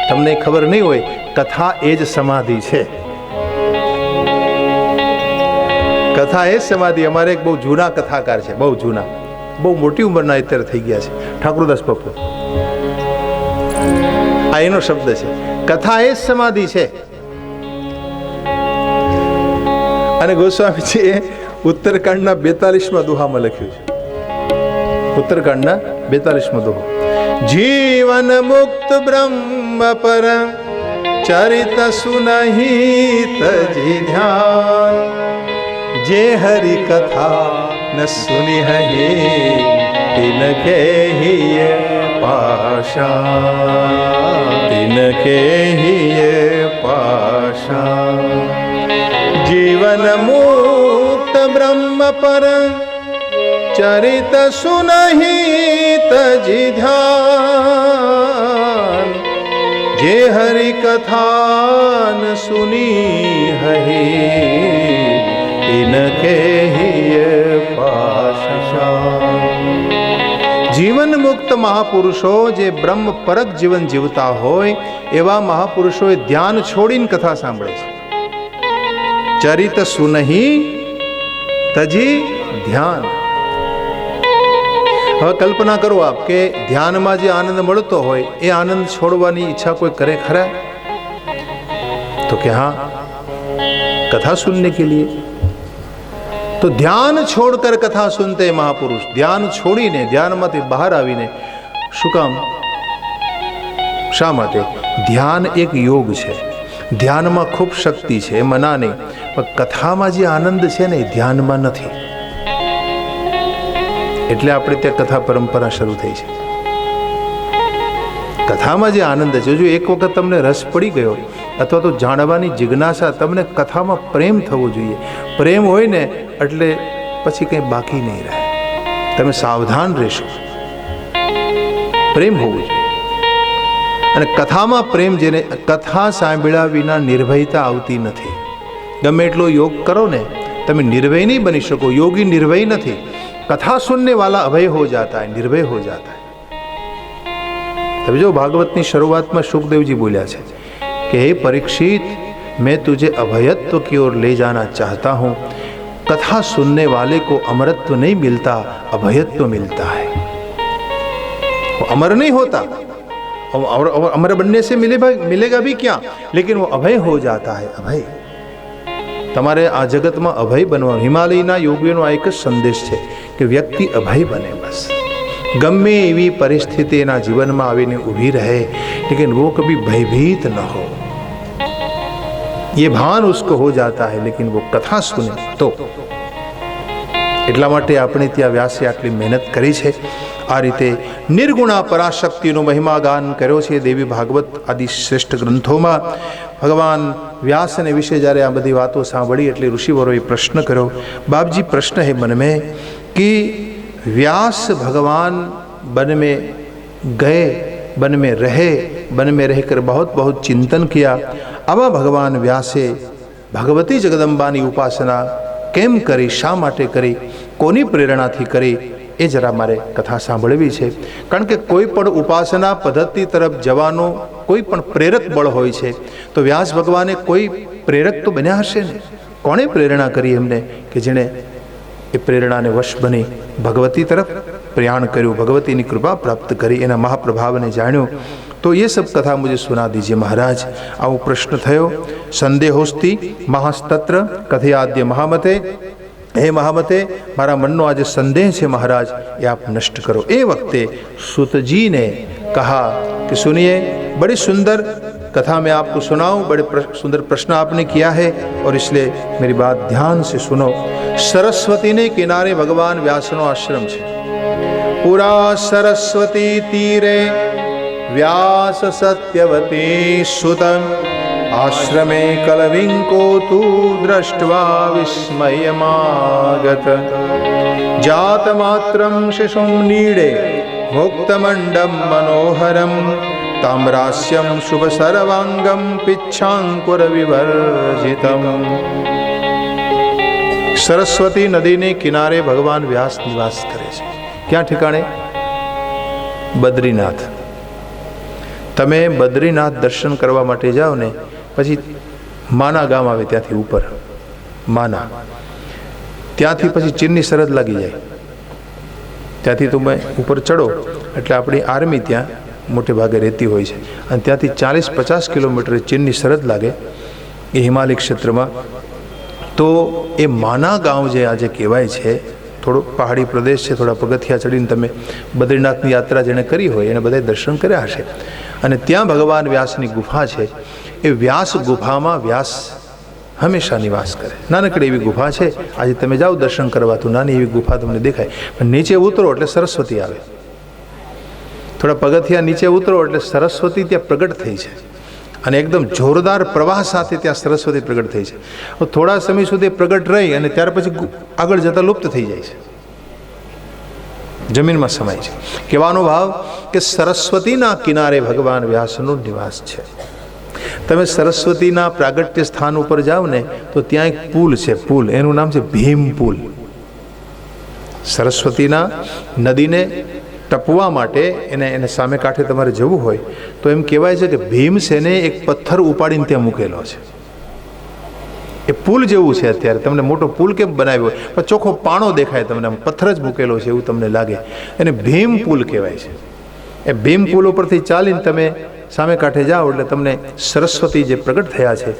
તમને ખબર નહીં હોય, કથા એ જ સમાધિ છે. કથા એ જ સમાધિ. અમારે એક બહુ જૂના કથાકાર છે, બહુ જૂના, બહુ મોટી ઉંમરના અત્યારે થઈ ગયા છે, ઠાકુરદાસ પપ્પુ. આ એનો શબ્દ છે, કથા એ જ સમાધિ છે. અને ગોસ્વામીજીએ ઉત્તરકાંડના 42માં દોહામાં લખ્યું છે. ઉત્તરકાંડના 42માં દોહો. જીવન મુક્ત બ્રહ્મ પર ચરિત સુનહી તજી ધ્યાન, જે હરિ કથા ન સુની હે તિન કે હિય પાશા, તિન કે હિય પાશા. જીવન મુક્ત બ્રહ્મ પર ચરિત સુનહી તજી ધ્યાન, જે હરિ કથા ન સુની હે તિન કે હિય પાશા. જીવન મુક્ત મહાપુરુષો જે બ્રહ્મ પરક જીવન જીવતા હોય એવા મહાપુરુષોએ ધ્યાન છોડીને કથા સાંભળે છે. ચરિત સુનહી તજી ધ્યાન. હવે કલ્પના કરો આપ કે ધ્યાનમાં જે આનંદ મળતો હોય એ આનંદ છોડવાની ઈચ્છા કોઈ કરે ખરા? તો કે હા, कथा सुनने के लिए. तो ध्यान छोड़कर कथा सुनते महापुरुष. ध्यान छोड़ीने ધ્યાનમાંથી બહાર આવીને શું કામ, શા માટે? ધ્યાન એક યોગ છે, ધ્યાનમાં ખૂબ શક્તિ છે, એ મના નહીં, પણ કથામાં જે આનંદ છે ને એ ધ્યાનમાં નથી. એટલે આપણે ત્યાં કથા પરંપરા શરૂ થઈ છે. કથામાં જે આનંદ છે, જો એક વખત તમને રસ પડી ગયો અથવા તો જાણવાની જિજ્ઞાસા, તમને કથામાં પ્રેમ થવો જોઈએ. પ્રેમ હોય ને એટલે પછી કંઈ બાકી નહીં રહે, તમે સાવધાન રહેશો. પ્રેમ હોવું જોઈએ. અને કથામાં પ્રેમ, જેને કથા સાંભળ્યા વિના નિર્ભયતા આવતી નથી. ગમે એટલો યોગ કરો ને, તમે નિર્ભય નહીં બની શકો. યોગી નિર્ભય નથી. कथा सुनने वाला अभय हो जाता है, निर्भय हो जाता है. तभी जो भागवत की शुरुआत में सुखदेव जी बोलिया है कि हे परीक्षित, मैं तुझे अभयत्व की ओर ले जाना चाहता हूँ. कथा सुनने वाले को अमरत्व नहीं मिलता, अभयत्व मिलता है. वो अमर नहीं होता, अमर बनने से मिलेगा भी क्या, लेकिन वो अभय हो जाता है. अभय તમારે આ જગતમાં અભય બનવાનું. હિમાલયના યોગીઓનો આ એક જ સંદેશ છે કે વ્યક્તિ અભય બને. બસ ગમે એવી પરિસ્થિતિ એના જીવનમાં આવીને ઊભી રહે, લેकिन वो कभी भयभीत न हो. ये भान उसको हो जाता है, लेकिन वो कथा सुने तो. એટલા માટે આપણે ત્યાં વ્યાસે આટલી મહેનત કરી છે. આ રીતે નિર્ગુણા પરાશક્તિનો મહિમા ગાન કર્યો છે દેવી ભાગવત આદિ શ્રેષ્ઠ ગ્રંથોમાં. ભગવાન વ્યાસને વિશે જ્યારે આ બધી વાતો સાંભળી એટલે ઋષિવરોએ પ્રશ્ન કર્યો. બાપજી, પ્રશ્ન है मन में कि व्यास भगवान वन में गए, वन में रहे, वन में रहकर बहुत बहुत चिंतन किया. आवा भगवान व्यासे भगवती जगदंबानी उपासना કેમ કરી, શા માટે કરી, કોની પ્રેરણાથી કરી, એ જરા મારે કથા સાંભળવી છે. કારણ કે કોઈ પણ ઉપાસના પદ્ધતિ તરફ જવાનો કોઈ પણ પ્રેરક બળ હોય છે. તો વ્યાસ ભગવાને કોઈ પ્રેરક તો બન્યા હશે ને. કોણે પ્રેરણા કરી એમને કે જેણે એ પ્રેરણાને વશ બની ભગવતી તરફ પ્રયાણ કર્યું, ભગવતીની કૃપા પ્રાપ્ત કરી, એના મહાપ્રભાવને જાણ્યો. तो ये सब कथा मुझे सुना दीजिए महाराज. आओ प्रश्न थयो. संदेहोस्ति महास्तत्र कथयाद्य महामते. हे महामते, मारा मन आज संदेह है महाराज, ये आप नष्ट करो. ए वक्ते सुत जी ने कहा कि सुनिए, बड़ी सुंदर कथा मैं आपको सुनाऊं. बड़े सुंदर प्रश्न आपने किया है और इसलिए मेरी बात ध्यान से सुनो. सरस्वती ने किनारे भगवान व्यासनो आश्रम है. पूरा सरस्वती तीरे व्यास सत्यवती सुतम आश्रमे कलविंको तु दृष्ट्वा विस्मयमागत. जात मात्रं शिशुं नीडे मुक्तमंडम मनोहरम ताम्रास्यं शुभ सर्वांगम पिच्छांकुर विवर्जितम. सरस्वती नदी ने किनारे भगवान व्यास निवास करे છે. ક્યાં ઠેકાણે? બદ્રીનાથ. તમે બદ્રીનાથ દર્શન કરવા માટે જાઓ ને, પછી માના ગામ આવે ત્યાંથી ઉપર, માના, ત્યાંથી પછી ચીનની સરહદ લાગી જાય. ત્યાંથી તમે ઉપર ચડો એટલે આપણી આર્મી ત્યાં મોટે ભાગે રહેતી હોય છે, અને ત્યાંથી 40-50 કિલોમીટર ચીનની સરહદ લાગે એ હિમાલય ક્ષેત્રમાં. તો એ માના ગાંવ જે આજે કહેવાય છે, થોડો પહાડી પ્રદેશ છે, થોડા પગથિયા ચડીને તમે બદ્રીનાથની યાત્રા જેણે કરી હોય એને બધાએ દર્શન કર્યા હશે. અને ત્યાં ભગવાન વ્યાસની ગુફા છે. એ વ્યાસ ગુફામાં વ્યાસ હંમેશા નિવાસ કરે. નાનકડી એવી ગુફા છે. આજે તમે જાઓ દર્શન કરવા તો નાની એવી ગુફા તમને દેખાય, પણ નીચે ઉતરો એટલે સરસ્વતી આવે. થોડા પગથિયા નીચે ઉતરો એટલે સરસ્વતી ત્યાં પ્રગટ થઈ છે, અને એકદમ જોરદાર પ્રવાહ સાથે ત્યાં સરસ્વતી પ્રગટ થઈ છે. થોડા સમય સુધી પ્રગટ રહી અને ત્યાર પછી આગળ જતાં લુપ્ત થઈ જાય છે, જમીનમાં સમાય છે. કહેવાનો ભાવ કે સરસ્વતીના કિનારે ભગવાન વ્યાસનો નિવાસ છે. તમે સરસ્વતીના પ્રાગટ્ય સ્થાન ઉપર જાઓ ને તો ત્યાં એક પુલ છે, પુલ, એનું નામ છે ભીમ પુલ. સરસ્વતીના નદીને ટપવા માટે એને સામે કાંઠે તમારે જવું હોય તો એમ કહેવાય છે કે ભીમસેને એક પથ્થર ઉપાડીને ત્યાં મૂકેલો છે. એ પુલ જેવું છે. અત્યારે તમને મોટો પુલ કેમ બનાવ્યો હોય, પણ ચોખ્ખો પાણો દેખાય તમને, પથ્થર જ મૂકેલો છે એવું તમને લાગે, એને ભીમ પુલ કહેવાય છે. એ ભીમ પુલ ઉપરથી ચાલીને તમે સામે કાંઠે જાઓ એટલે તમને સરસ્વતી જે પ્રગટ થયા છે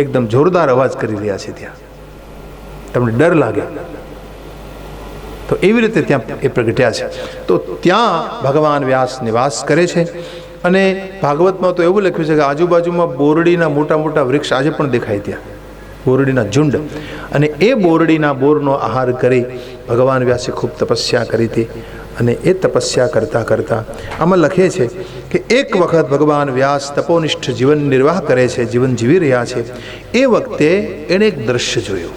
એકદમ જોરદાર અવાજ કરી રહ્યા છે, ત્યાં તમને ડર લાગે. તો એવી રીતે ત્યાં એ પ્રગટ્યા છે. તો ત્યાં ભગવાન વ્યાસ નિવાસ કરે છે. અને ભાગવતમાં તો એવું લખ્યું છે કે આજુબાજુમાં બોરડીના મોટા મોટા વૃક્ષ આજે પણ દેખાય ત્યાં, બોરડીના ઝુંડ. અને એ બોરડીના બોરનો આહાર કરી ભગવાન વ્યાસે ખૂબ તપસ્યા કરી હતી. અને એ તપસ્યા કરતાં કરતાં આમાં લખે છે કે એક વખત ભગવાન વ્યાસ તપોનિષ્ઠ જીવન નિર્વાહ કરે છે, જીવન જીવી રહ્યા છે. એ વખતે એણે એક દ્રશ્ય જોયું.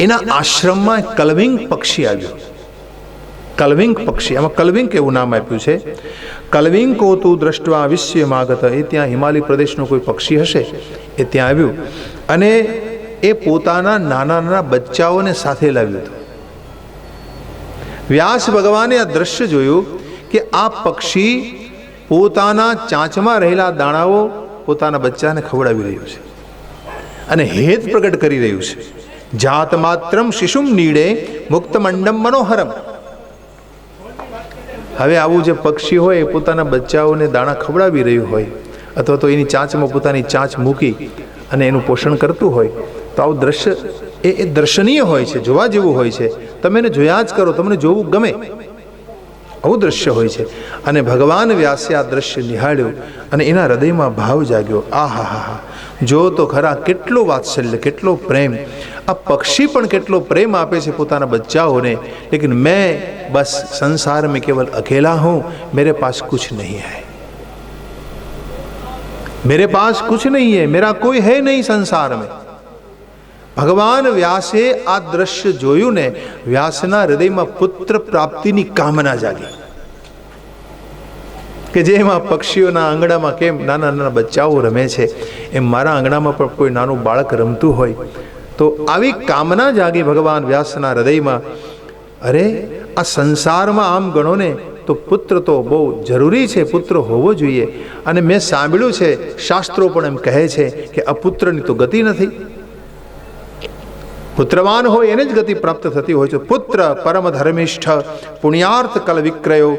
એના આશ્રમમાં કલવિંગ પક્ષી આવ્યું. કલવિંગ પક્ષી, આમાં કલવિંગ એવું નામ આપ્યું છે. કલવિંગ કો તું દ્રષ્ટવા વિશ્વમાગત, એ ત્યાં હિમાલય પ્રદેશનું કોઈ પક્ષી હશે એ ત્યાં આવ્યું, અને એ પોતાના નાના નાના બચ્ચાઓને સાથે લાવ્યું હતું. વ્યાસ ભગવાને આ દ્રશ્ય જોયું કે આ પક્ષી પોતાના ચાંચમાં રહેલા દાણાઓ પોતાના બચ્ચાને ખવડાવી રહ્યું છે અને હેત પ્રગટ કરી રહ્યું છે. જાત માત્રમ શિશુમ નીડે મુક્ત મંડમ મનોહરમ. હવે આવું જે પક્ષી હોય એ પોતાના બચ્ચાઓને દાણા ખવડાવી રહ્યું હોય, અથવા તો એની ચાંચમાં પોતાની ચાંચ મૂકી અને એનું પોષણ કરતું હોય, તો આવું દ્રશ્ય એ દર્શનીય હોય છે, જોવા જેવું હોય છે. તમે એને જોયા જ કરો, તમને જોવું ગમે, આવું દ્રશ્ય હોય છે. અને ભગવાન વ્યાસે આ દ્રશ્ય નિહાળ્યું અને એના હૃદયમાં ભાવ જાગ્યો. આ હા હા હા, જો તો ખરા કેટલો વાત્સલ્ય, કેટલો પ્રેમ. આ પક્ષી પણ કેટલો પ્રેમ આપે છે પોતાના બચ્ચાઓને. લેકિન મેં બસ સંસાર में केवल अकेला हूँ, मेरे पास कुछ नहीं है, मेरे पास कुछ नहीं है, मेरा कोई है नहीं संसार में. ભગવાન વ્યાસે આ દ્રશ્ય જોયું ને, વ્યાસના હૃદયમાં પુત્ર પ્રાપ્તિની કામના જાગી. કે જેમાં પક્ષીઓના આંગણામાં કેમ નાના નાના બચ્ચાઓ રમે છે, એમ મારા આંગણામાં પણ કોઈ નાનું બાળક રમતું હોય. તો આવી કામના જાગી ભગવાન વ્યાસના હૃદયમાં. અરે આ સંસારમાં આમ ગણો ને તો પુત્ર તો બહુ જરૂરી છે, પુત્ર હોવો જોઈએ. અને મેં સાંભળ્યું છે, શાસ્ત્રો પણ એમ કહે છે કે અપુત્રની તો ગતિ નથી, પુત્રવાન હોય એને જ ગતિ પ્રાપ્ત થતી હોય છે. પુત્ર પરમ ધર્મિષ્ઠ પુણ્યાર્થ કલ વિક્રયો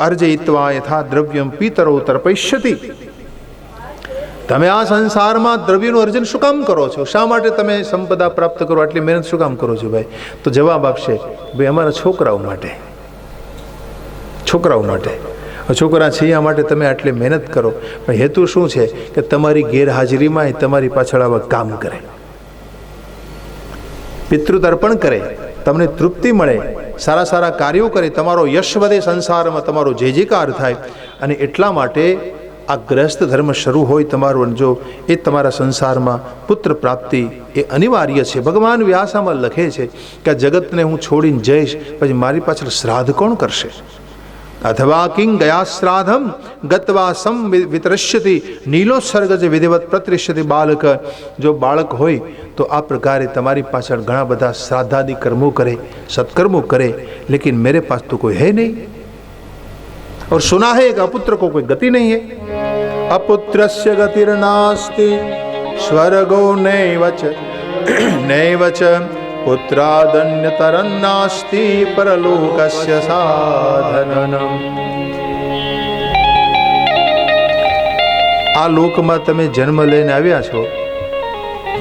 અર્જયિત્વા યથા દ્રવ્યમ પિતરો તર્પયિષ્યતિ. તમે આ સંસારમાં દ્રવ્યનું અર્જન શું કામ કરો છો? શા માટે તમે સંપદા પ્રાપ્ત કરો, આટલી મહેનત શું કામ કરો છો ભાઈ? તો જવાબ આપશે, ભાઈ અમારા છોકરાઓ માટે, છોકરાઓ માટે. છોકરા છે આ માટે તમે આટલી મહેનત કરો. પણ હેતુ શું છે કે તમારી ગેરહાજરીમાં એ તમારી પાછળ આવા કામ કરે, પિતૃતર્પણ કરે, તમને તૃપ્તિ મળે, સારા સારા કાર્યો કરે, તમારો યશ વધે, સંસારમાં તમારો જય જયકાર થાય. અને એટલા માટે આ ગ્રસ્ત ધર્મ શરૂ હોય તમારો, જો એ તમારા સંસારમાં પુત્ર પ્રાપ્તિ એ અનિવાર્ય છે. ભગવાન વ્યાસામાં લખે છે કે આ જગતને હું છોડીને જઈશ, પછી મારી પાછળ શ્રાદ્ધ કોણ કરશે? અથવા કિંગ ગયા શ્રાદ્ધમ ગત્વા સમ વિતરશ્યતિ નીલોત્સર્ગ જે વિધિવત પ્રતિષ્યતિ બાલક. જો બાળક હોય તો આ પ્રકારે તમારી પાછળ ઘણા બધા શ્રાદ્ધાદિ કર્મો કરે, સત્કર્મો કરે, લેકિન મેરે પાસ તો કોઈ હૈ નહીં. और सुना है कि अपुत्र को कोई गति नहीं है। अपुत्रस्य गतिर्नास्ति स्वर्गो नैवच नैवच पुत्रादन्यतरन्नास्ति परलोकस्य साधनम्। આ લોકમાં તમે જન્મ લઈને આવ્યા છો,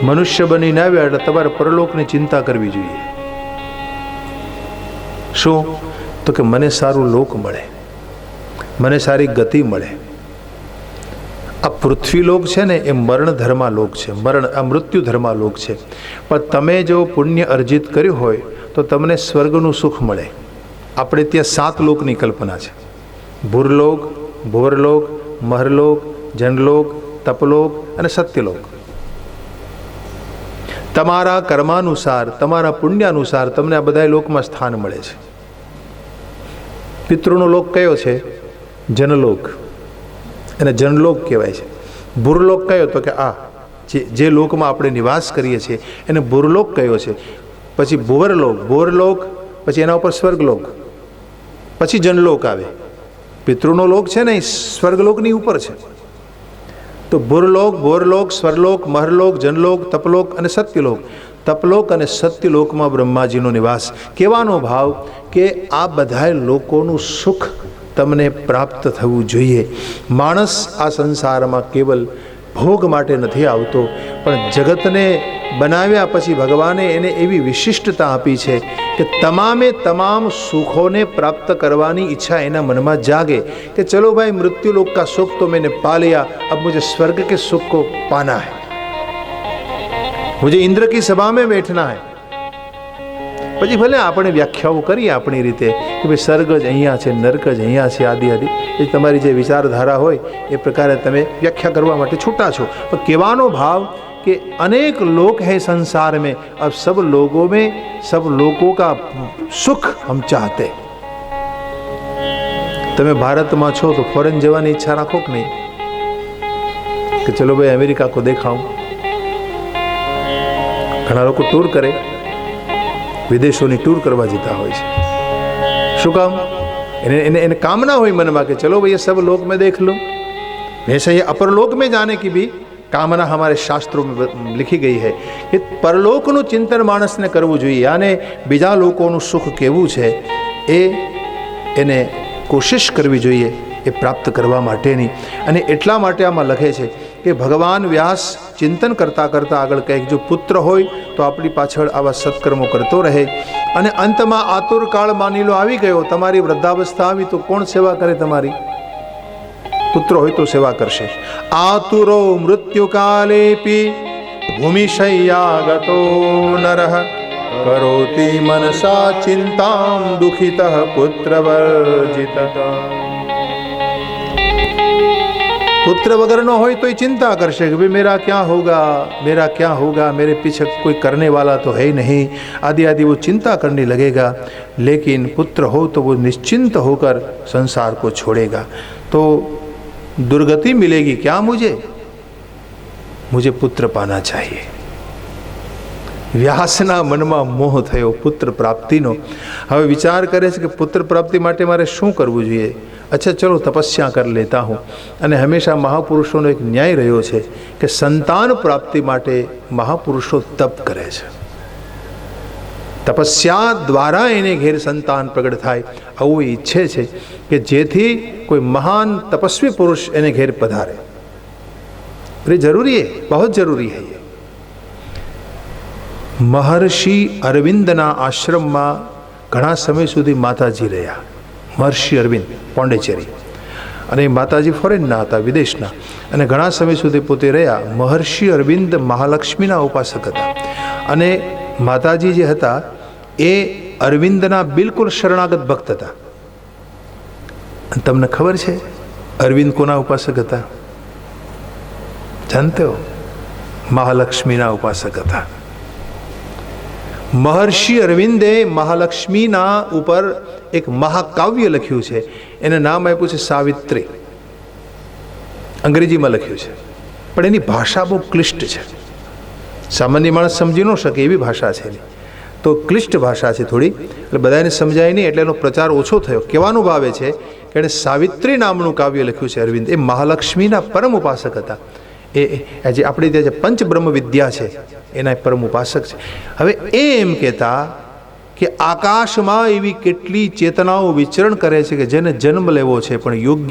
મનુષ્ય બનીને આવ્યા એટલે તમારે પરલોકની ચિંતા કરવી જોઈએ. શું? તો કે મને સારું લોક મળે, મને સારી ગતિ મળે. આ પૃથ્વી લોક છે ને એ મરણ ધર્મા લોક છે, આ મૃત્યુ ધર્મા લોક છે. પણ તમે જો પુણ્ય અર્જિત કર્યું હોય તો તમને સ્વર્ગનું સુખ મળે. આપણે ત્યાં 7 લોકની કલ્પના છે: ભૂરલોક, ભુવરલોક, મહરલોક, જનલોક, તપલોક અને સત્યલોક. તમારા કર્માનુસાર, તમારા પુણ્યાનુસાર તમને આ બધા લોકમાં સ્થાન મળે છે. પિતૃનો લોક કયો છે? જનલોક, એને જનલોક કહેવાય છે. ભૂરલોક કયો? તો કે આ જે લોકમાં આપણે નિવાસ કરીએ છીએ એને ભૂરલોક કયો છે. પછી ભુવરલોક, ભુવરલોક, પછી એના ઉપર સ્વર્ગલોક, પછી જનલોક આવે. પિતૃનો લોક છે ને એ સ્વર્ગલોકની ઉપર છે. તો ભૂરલોક, ભોરલોક, સ્વરલોક, મહરલોક, જનલોક, તપલોક અને સત્યલોક. તપલોક અને સત્યલોકમાં બ્રહ્માજીનો નિવાસ. કહેવાનો ભાવ કે આ બધા લોકોનું સુખ તમને પ્રાપ્ત થવું જોઈએ. માણસ આ સંસારમાં કેવલ ભોગ માટે નથી આવતો, પણ જગતને બનાવ્યા પછી ભગવાને એને એવી વિશિષ્ટતા આપી છે કે તમામ સુખોને પ્રાપ્ત કરવાની ઈચ્છા એના મનમાં જાગે કે ચલો ભાઈ, मृत्यु लोक का सुख तो मैंने पा लिया, अब मुझे स्वर्ग के सुख को पाना है, मुझे इंद्र की सभा में बैठना है. પછી ભલે આપણે વ્યાખ્યાઓ કરીએ આપણી રીતે કે ભાઈ સ્વર્ગ જ અહીંયા છે, નર્ક જ અહીંયા છે, આદિ આદિ. એ તમારી જે વિચારધારા હોય એ પ્રકારે તમે વ્યાખ્યા કરવા માટે છૂટા છો. પણ કહેવાનો ભાવ कि अनेक लोग हैं संसार में, अब सब लोगों का सुख हम चाहते. તમે ભારતમાં છો તો ફોરેન જવાની ઈચ્છા રાખો કે નહીં? કે ચલો ભાઈ અમેરિકા को દેખાઉં. ઘણા લોકો ટૂર કરે, વિદેશોની ટૂર કરવા જતા હોય છે. શું કામ? એને कामना હોય મનમાં કે ચલો ભાઈ ये सब लोग मैं देख लूँ. वैसे ये अपर लोक में जाने की भी कामना हमारे शास्त्रों में लिखी गई है कि परलोकનું ચિંતન માણસને કરવું જોઈએ અને બીજા લોકોનું સુખ કેવું છે એને કોશિશ કરવી જોઈએ એ પ્રાપ્ત કરવા માટેની. અને એટલા માટે આમાં લખે છે કે ભગવાન વ્યાસ ચિંતન કરતાં કરતાં આગળ કહે જો પુત્ર હોય તો આપણી પાછળ આવા સત્કર્મો કરતો રહે. અને અંતમાં આતુર કાળ માની લો આવી ગયો, તમારી વૃદ્ધાવસ્થા આવી તો કોણ સેવા કરે તમારી? પુત્ર હોય તો સેવા કરશે. આતુરો મૃત્યુકાલેપી ભૂમિશય્યાગતો નરઃ કરોતિ મનસા ચિંતામ દુઃખિતઃ પુત્રવર્જિતઃ. પુત્ર વગરનો હોય તો ચિંતા કરશે કે ભાઈ मेरा क्या होगा, मेरे पीछे कोई करने वाला तो है नहीं, आदि आदि वो चिंता करने लगेगा. लेकिन पुत्र हो तो वो निश्चिंत होकर संसार को छोड़ेगा. तो दुर्गति मिलेगी क्या? मुझे पुत्र पाना चाहिए. વ્યાસના મનમાં મોહ થયો પુત્ર પ્રાપ્તિનો. હવે વિચાર કરે છે કે પુત્ર પ્રાપ્તિ માટે મારે શું કરવું જોઈએ? અચ્છા ચલો તપસ્યા કરી લેતા હું. અને હંમેશા મહાપુરુષોનો એક ન્યાય રહ્યો છે કે સંતાન પ્રાપ્તિ માટે મહાપુરુષો તપ કરે છે. તપસ્યા દ્વારા એને ઘેર સંતાન પ્રગટ થાય આવું ઈચ્છે છે કે જેથી કોઈ મહાન તપસ્વી પુરુષ એને ઘેર પધારે. ये जरूरी है, बहुत जरूरी है. ये महर्षि अरविंदना आश्रमમાં ઘણા સમય સુધી માતાજી રહ્યા. મહર્ષિ અરવિંદ પોંડેચેરી, અને માતાજી ફોરેનના હતા, વિદેશના, અને ઘણા સમય સુધી પોતે રહ્યા. મહર્ષિ અરવિંદ મહાલક્ષ્મીના ઉપાસક હતા અને માતાજી જે હતા એ અરવિંદના બિલકુલ શરણાગત ભક્ત હતા. તમને ખબર છે અરવિંદ કોના ઉપાસક હતા? जानते हो? મહાલક્ષ્મીના ઉપાસક હતા. મહર્ષિ અરવિંદે મહાલક્ષ્મીના ઉપર એક મહાકાવ્ય લખ્યું છે. એને નામ આપ્યું છે સાવિત્રી. અંગ્રેજીમાં લખ્યું છે, પણ એની ભાષા બહુ ક્લિષ્ટ છે. સામાન્ય માણસ સમજી ન શકે એવી ભાષા છે એની. તો ક્લિષ્ટ ભાષા છે થોડી, એટલે બધાને સમજાય નહીં, એટલે એનો પ્રચાર ઓછો થયો. કહેવાનું ભાવે છે એણે સાવિત્રી નામનું કાવ્ય લખ્યું છે અરવિંદ. એ મહાલક્ષ્મીના પરમ ઉપાસક હતા. એ જે આપણી ત્યાં જે પંચબ્રહ્મ વિદ્યા છે એના પરમ ઉપાસક છે. હવે એમ કહેતા કે આકાશમાં એવી કેટલી ચેતનાઓ વિચરણ કરે છે કે જેને જન્મ લેવો છે પણ યોગ્ય